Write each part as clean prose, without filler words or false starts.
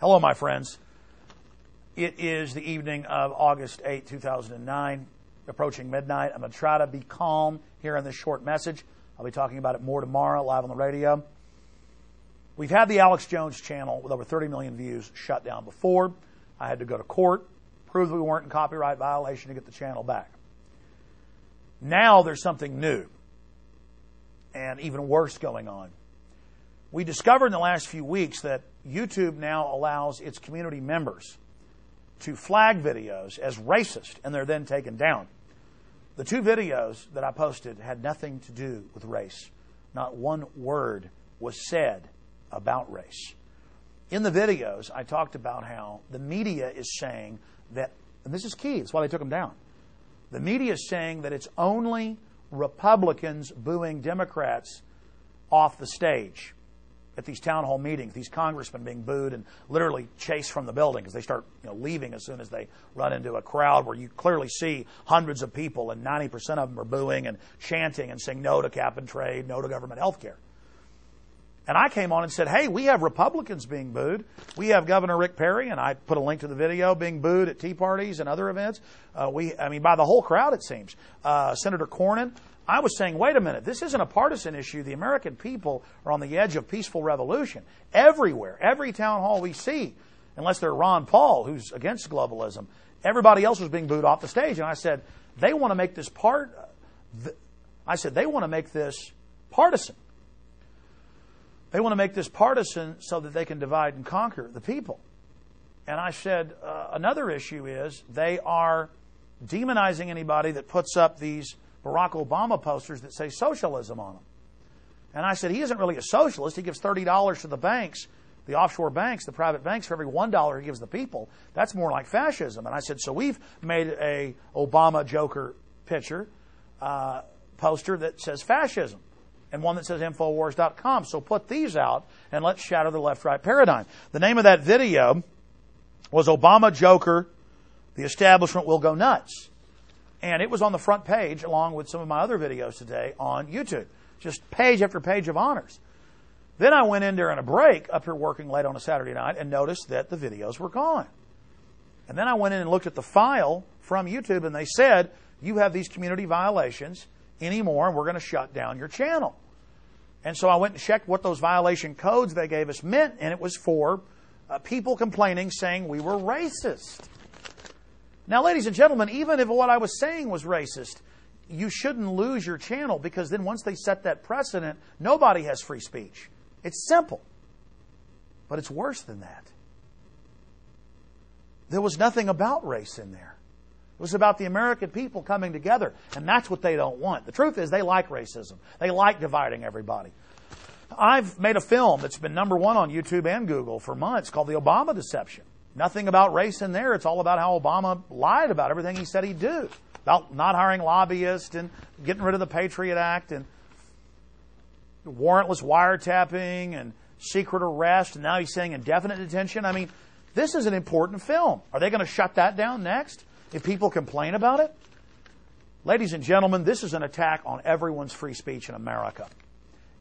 Hello, my friends. It is the evening of August 8, 2009, approaching midnight. I'm going to try to be calm here in this short message. I'll be talking about it more tomorrow, live on the radio. We've had the Alex Jones channel with over 30 million views shut down before. I had to go to court, prove that we weren't in copyright violation to get the channel back. Now there's something new and even worse going on. We discovered in the last few weeks that YouTube now allows its community members to flag videos as racist, and they're then taken down. The two videos that I posted had nothing to do with race. Not one word was said about race. In the videos, I talked about how the media is saying that, and this is key, that's why they took them down. The media is saying that it's only Republicans booing Democrats off the stage at these town hall meetings, these congressmen being booed and literally chased from the building because they start leaving as soon as they run into a crowd where you clearly see hundreds of people and 90% of them are booing and chanting and saying no to cap and trade, no to government health care. And I came on and said, hey, we have Republicans being booed. We have Governor Rick Perry, and I put a link to the video, being booed at tea parties and other events. By the whole crowd, it seems. Senator Cornyn. I was saying, wait a minute, this isn't a partisan issue. The American people are on the edge of peaceful revolution. Everywhere, every town hall we see, unless they're Ron Paul, who's against globalism, everybody else was being booed off the stage. And I said, they want to make this they want to make this partisan. They want to make this partisan so that they can divide and conquer the people. And I said, another issue is they are demonizing anybody that puts up these Barack Obama posters that say socialism on them. And I said, he isn't really a socialist. He gives $30 to the banks, the offshore banks, the private banks, for every $1 he gives the people. That's more like fascism. And I said, so we've made a Obama Joker picture, poster that says fascism, and one that says Infowars.com. So put these out and let's shatter the left-right paradigm. The name of that video was Obama Joker, the establishment will go nuts. And it was on the front page along with some of my other videos today on YouTube. Just page after page of honors. Then I went in during a break up here working late on a Saturday night and noticed that the videos were gone. And then I went in and looked at the file from YouTube and they said, you have these community violations anymore and we're going to shut down your channel. And so I went and checked what those violation codes they gave us meant, and it was for people complaining, saying we were racist. Now, ladies and gentlemen, even if what I was saying was racist, you shouldn't lose your channel, because then once they set that precedent, nobody has free speech. It's simple. But it's worse than that. There was nothing about race in there. It was about the American people coming together, and that's what they don't want. The truth is they like racism. They like dividing everybody. I've made a film that's been #1 on YouTube and Google for months called The Obama Deception. Nothing about race in there. It's all about how Obama lied about everything he said he'd do. About not hiring lobbyists and getting rid of the Patriot Act and warrantless wiretapping and secret arrest. And now he's saying indefinite detention. I mean, this is an important film. Are they going to shut that down next if people complain about it? Ladies and gentlemen, this is an attack on everyone's free speech in America.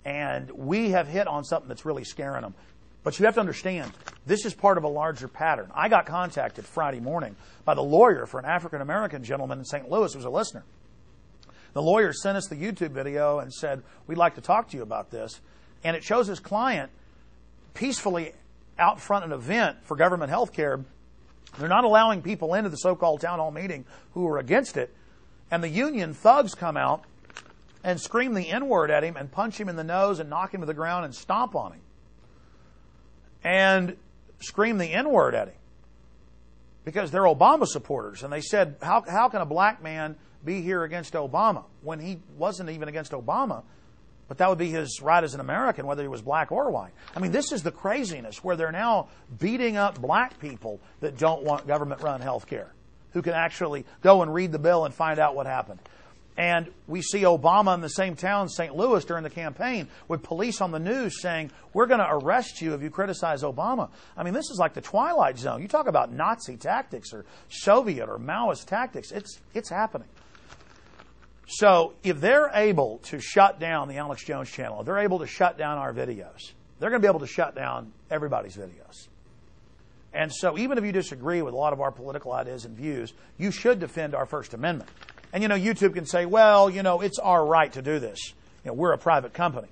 And we have hit on something that's really scaring them. But you have to understand, this is part of a larger pattern. I got contacted Friday morning by the lawyer for an African-American gentleman in St. Louis who was a listener. The lawyer sent us the YouTube video and said, we'd like to talk to you about this. And it shows his client peacefully out front an event for government health care. They're not allowing people into the so-called town hall meeting who are against it. And the union thugs come out and scream the N-word at him and punch him in the nose and knock him to the ground and stomp on him. And scream the N-word at him because they're Obama supporters. And they said, how can a black man be here against Obama when he wasn't even against Obama? But that would be his right as an American, whether he was black or white. I mean, this is the craziness where they're now beating up black people that don't want government-run health care, who can actually go and read the bill and find out what happened. And we see Obama in the same town, St. Louis, during the campaign with police on the news saying, we're going to arrest you if you criticize Obama. I mean, this is like the Twilight Zone. You talk about Nazi tactics or Soviet or Maoist tactics. It's happening. So if they're able to shut down the Alex Jones channel, if they're able to shut down our videos, they're going to be able to shut down everybody's videos. And so even if you disagree with a lot of our political ideas and views, you should defend our First Amendment. And, YouTube can say, well, it's our right to do this. We're a private company.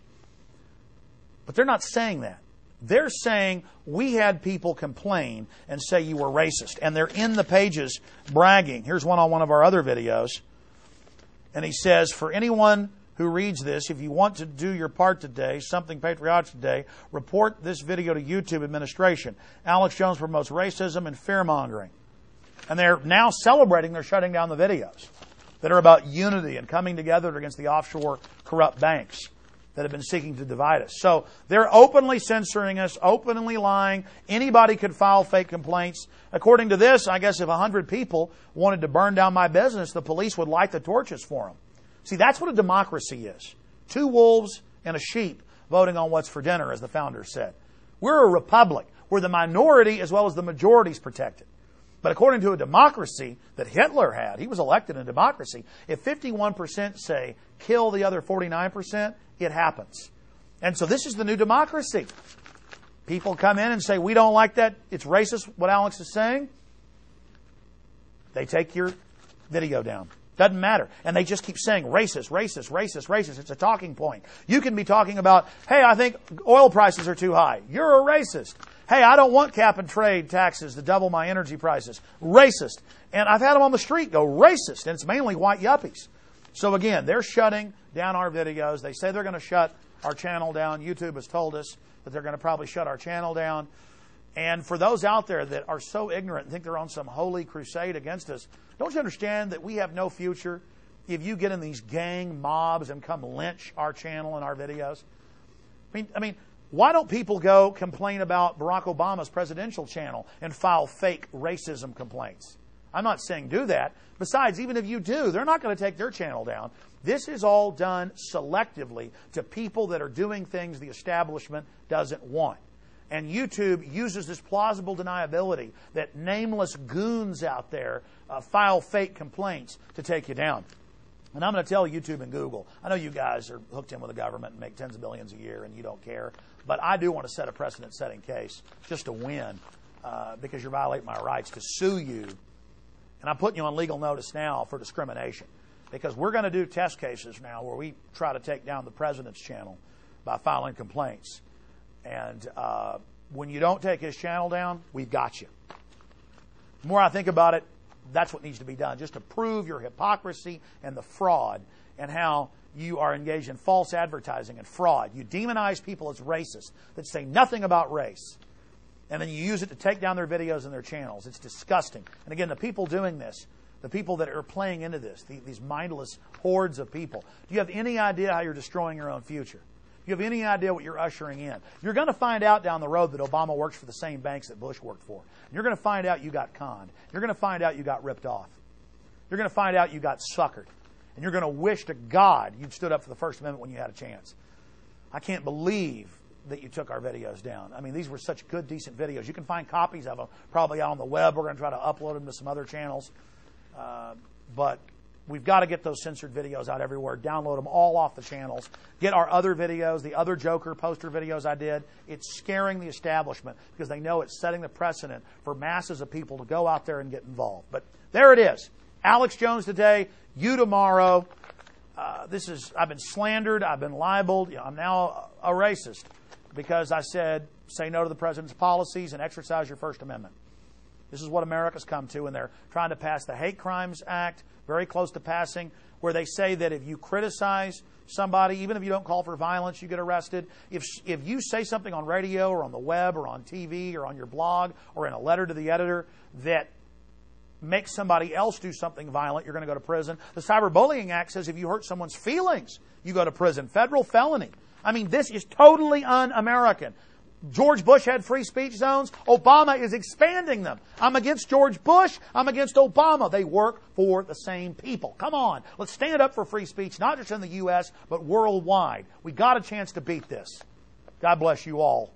But they're not saying that. They're saying we had people complain and say you were racist. And they're in the pages bragging. Here's one on one of our other videos. And he says, for anyone who reads this, if you want to do your part today, something patriotic today, report this video to YouTube administration. Alex Jones promotes racism and fear-mongering. And they're now celebrating they're shutting down the videos that are about unity and coming together against the offshore corrupt banks that have been seeking to divide us. So they're openly censoring us, openly lying. Anybody could file fake complaints. According to this, I guess if 100 people wanted to burn down my business, the police would light the torches for them. See, that's what a democracy is. 2 wolves and a sheep voting on what's for dinner, as the founders said. We're a republic where the minority as well as the majority is protected. But according to a democracy that Hitler had, he was elected in a democracy, if 51% say kill the other 49%, it happens. And so this is the new democracy. People come in and say, we don't like that. It's racist, what Alex is saying. They take your video down. Doesn't matter. And they just keep saying racist, racist, racist, racist. It's a talking point. You can be talking about, hey, I think oil prices are too high. You're a racist. Hey, I don't want cap and trade taxes to double my energy prices. Racist. And I've had them on the street go racist. And it's mainly white yuppies. So again, they're shutting down our videos. They say they're going to shut our channel down. YouTube has told us that they're going to probably shut our channel down. And for those out there that are so ignorant and think they're on some holy crusade against us, don't you understand that we have no future if you get in these gang mobs and come lynch our channel and our videos? I mean, why don't people go complain about Barack Obama's presidential channel and file fake racism complaints? I'm not saying do that. Besides, even if you do, they're not going to take their channel down. This is all done selectively to people that are doing things the establishment doesn't want. And YouTube uses this plausible deniability that nameless goons out there file fake complaints to take you down. And I'm going to tell YouTube and Google, I know you guys are hooked in with the government and make tens of billions a year and you don't care, but I do want to set a precedent-setting case just to win because you're violating my rights to sue you. And I'm putting you on legal notice now for discrimination because we're going to do test cases now where we try to take down the president's channel by filing complaints. And when you don't take his channel down, we've got you. The more I think about it, that's what needs to be done, just to prove your hypocrisy and the fraud and how you are engaged in false advertising and fraud. You demonize people as racist that say nothing about race. And then you use it to take down their videos and their channels. It's disgusting. And again, the people doing this, the people that are playing into this, these mindless hordes of people, do you have any idea how you're destroying your own future? Do you have any idea what you're ushering in? You're going to find out down the road that Obama works for the same banks that Bush worked for. You're going to find out you got conned. You're going to find out you got ripped off. You're going to find out you got suckered. And you're going to wish to God you'd stood up for the First Amendment when you had a chance. I can't believe that you took our videos down. I mean, these were such good, decent videos. You can find copies of them probably out on the web. We're going to try to upload them to some other channels. But we've got to get those censored videos out everywhere. Download them all off the channels. Get our other videos, the other Joker poster videos I did. It's scaring the establishment because they know it's setting the precedent for masses of people to go out there and get involved. But there it is. Alex Jones today, you tomorrow. I've been slandered. I've been libeled. I'm now a racist because I said, say no to the president's policies and exercise your First Amendment. This is what America's come to, and they're trying to pass the Hate Crimes Act, very close to passing, where they say that if you criticize somebody, even if you don't call for violence, you get arrested. If you say something on radio or on the web or on TV or on your blog or in a letter to the editor that makes somebody else do something violent, you're going to go to prison. The Cyberbullying Act says if you hurt someone's feelings, you go to prison. Federal felony. I mean, this is totally un-American. George Bush had free speech zones. Obama is expanding them. I'm against George Bush. I'm against Obama. They work for the same people. Come on. Let's stand up for free speech, not just in the U.S., but worldwide. We got a chance to beat this. God bless you all.